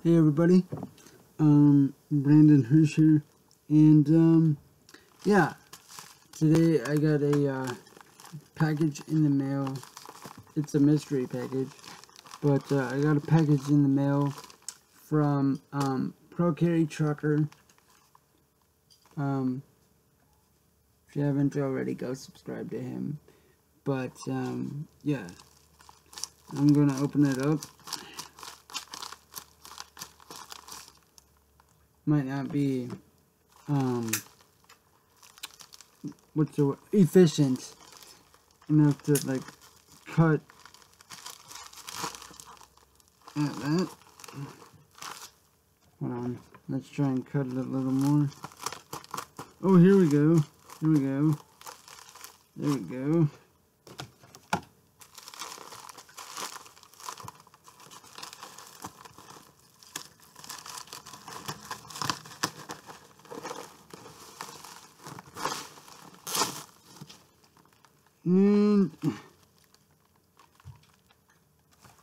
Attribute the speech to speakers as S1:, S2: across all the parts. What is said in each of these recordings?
S1: Hey everybody, Brandon Hirsch here, and yeah, today I got a package in the mail. It's a mystery package, but I got a package in the mail from Procarry Trucker. If you haven't already, go subscribe to him. But yeah, I'm gonna open it up. Might not be efficient enough to like cut at that. Hold on, let's try and cut it a little more. Oh, here we go. Here we go. There we go. And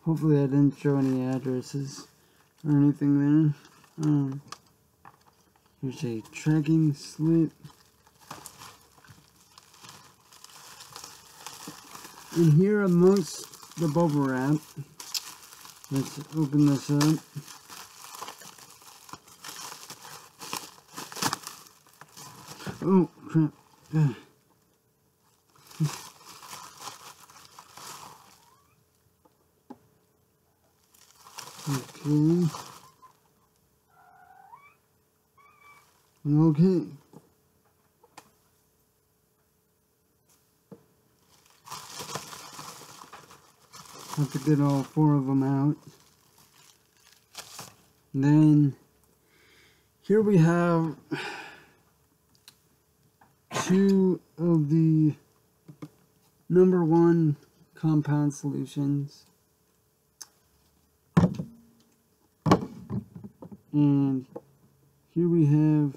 S1: hopefully I didn't show any addresses or anything there. Here's a tracking slip. And here amongst the bubble wrap, let's open this up. Oh crap. Okay. Okay. Have to get all 4 of them out. And then here we have 2 of the #1 compound solutions. And here we have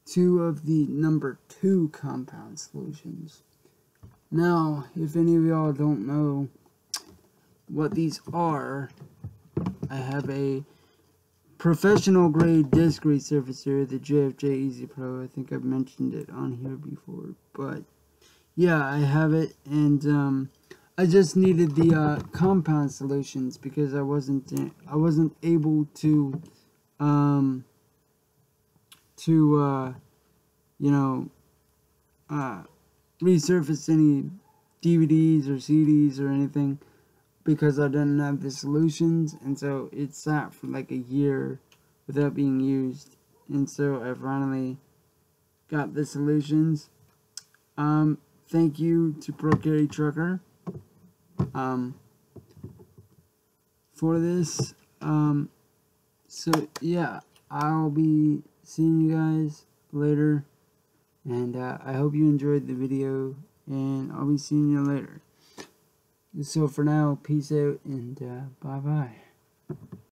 S1: 2 of the #2 compound solutions. Now, if any of y'all don't know what these are, I have a professional grade disc resurfacer, the JFJ Easy Pro. I think I've mentioned it on here before, but yeah, I have it, and I just needed the compound solutions because I wasn't able to resurface any DVDs or CDs or anything because I didn't have the solutions, and so it sat for like a year without being used, and so I finally got the solutions. Thank you to Procarry Trucker for this. So yeah, I'll be seeing you guys later, and I hope you enjoyed the video, and I'll be seeing you later. So for now, peace out, and bye bye.